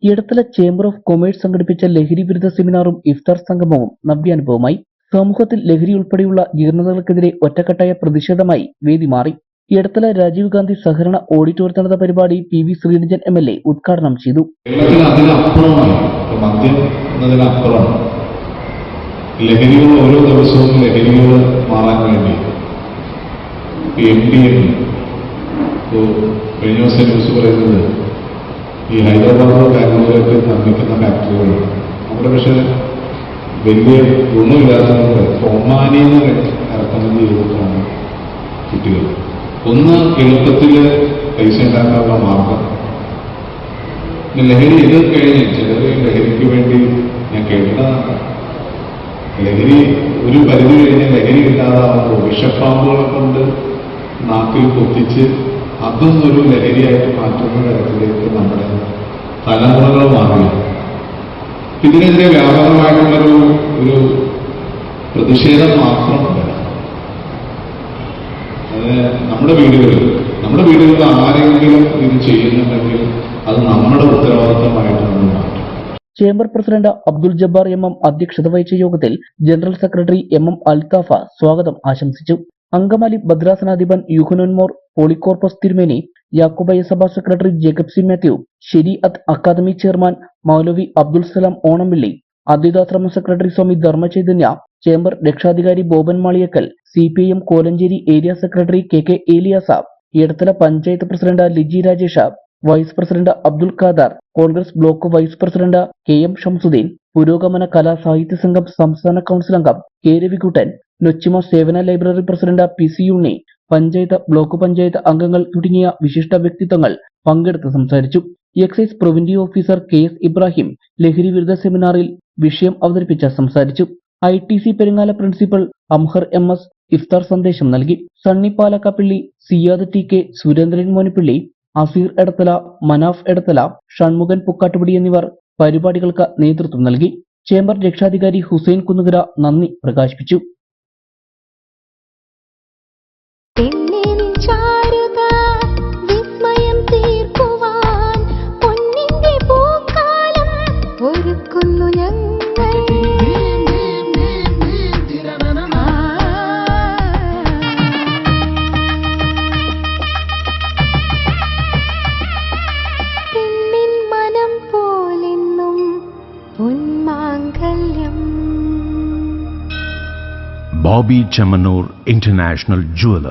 Edathala chamber of commerce സംഘടിപ്പിച്ച ലഹരി വിരുദ്ധ സെമിനാറും ഇഫ്താർ സംഗമവും നവ്യാനുഭവമായി. സമൂഹത്തിൽ ലഹരി ഉൾപ്പെടെയുള്ള ജീർണതകൾക്കെതിരെ ഒറ്റക്കെട്ടായ പ്രതിഷേധമായി വേദി മാറി. ഇടത്തല രാജീവ് ഗാന്ധി സഹകരണ ഓഡിറ്റോറിയത്തിൽ നടന്ന പരിപാടി PV ശ്രീനിജൻ MLA ഉദ്ഘാടനം ചെയ്തു. ലഹരികൾ ഓരോ ദിവസവും ലഹരികൾ മാറാൻ വേണ്ടി കഴിഞ്ഞ ദിവസം ന്യൂസ് പറയുന്നത് ഈ ഹൈദരാബാദ് ബാംഗ്ലൂരൊക്കെ നിർമ്മിക്കുന്ന ഫാക്ടറികളാണ്. നമ്മുടെ പക്ഷേ വലിയ ഗുണമില്ലാത്തതുകൊണ്ട് ഒമാനിയിൽ നിന്ന് ഇറക്കുമതി ചെയ്തിട്ടാണ് കുട്ടികൾ. ഒന്ന് എളുപ്പത്തിൽ പൈസ ഉണ്ടാക്കാനുള്ള മാർഗം. ലഹരി ഇത് കഴിഞ്ഞ് ചിലർ ലഹരിക്ക് വേണ്ടി ഞാൻ കേട്ടതാണ്, ലഹരി ഒരു പരിധി കഴിഞ്ഞ് ലഹരി ഇല്ലാതാവുമ്പോൾ വിഷപ്പാമ്പുകളെ കൊണ്ട് നാക്കിൽ കൊത്തിച്ച് അതൊന്നൊരു ലഹരിയായിട്ട് മാറ്റുന്ന തരത്തിലേക്ക് നമ്മുടെ തലമുറകൾ മാറുകയാണ്. ഇതിനെതിരെ വ്യാപകമായിട്ടുള്ളൊരു പ്രതിഷേധം മാത്രമല്ല, അത് നമ്മുടെ വീടുകളിൽ ആരെങ്കിലും ഇത് ചെയ്യുന്നുണ്ടെങ്കിൽ അത് നമ്മുടെ ഉത്തരവാദിത്തമായിട്ട് നമ്മൾ മാറ്റും. Chamber president Abdul Jabbar MM അധ്യക്ഷത വഹിച്ച യോഗത്തിൽ ജനറൽ സെക്രട്ടറി MM അൽത്താഫ സ്വാഗതം ആശംസിച്ചു. അങ്കമാലി ഭദ്രാസനാധിപൻ യൂഹനോൻ മോർ പോളികോർപ്പസ് തിരുമേനി, യാക്കോബായ സഭ secretary Jacob C. Mathew, Shariat academy chairman Moulavi Abdul Salam Onamilli, Advaithashrama secretary Swami Dharma Chaitanya, chamber രക്ഷാധികാരി Boban Maliyakkal, CPIM Kolenchery area secretary KK Elias, Edathala panchayat president Liji Rajesh, vice president Abdul Khader, Congress block vice president KM Shamsuddin, Purogamana Kala സാഹിത്യ സംഘം സംസ്ഥാന കൗൺസിൽ അംഗം K. രവികുട്ടൻ, നൊച്ചിമ സേവന ലൈബ്രറി പ്രസിഡന്റ് PC ഉണ്ണി, പഞ്ചായത്ത് ബ്ലോക്ക് പഞ്ചായത്ത് അംഗങ്ങൾ തുടങ്ങിയ വിശിഷ്ട വ്യക്തിത്വങ്ങൾ പങ്കെടുത്ത് സംസാരിച്ചു. Excise preventive officer KS Ibrahim ലഹരി വിരുദ്ധ സെമിനാറിൽ വിഷയം അവതരിപ്പിച്ച് സംസാരിച്ചു. ITC പെരിങ്ങാല പ്രിൻസിപ്പൽ അംഹർ MS ഇഫ്താർ സന്ദേശം നൽകി. സണ്ണി പാലക്കാപ്പള്ളി, സിയാദ് TK, സുരേന്ദ്രൻ മോനിപ്പള്ളി, അസീർ എടത്തല, മനാഫ് എടത്തല, ഷൺമുഖൻ പുക്കാട്ടുപടി എന്നിവർ പരിപാടികൾക്ക് നേതൃത്വം നൽകി. ചേംബർ രക്ഷാധികാരി ഹുസൈൻ കുന്നുകര നന്ദി പ്രകാശിപ്പിച്ചു. Bobby Chamanur International Jeweler.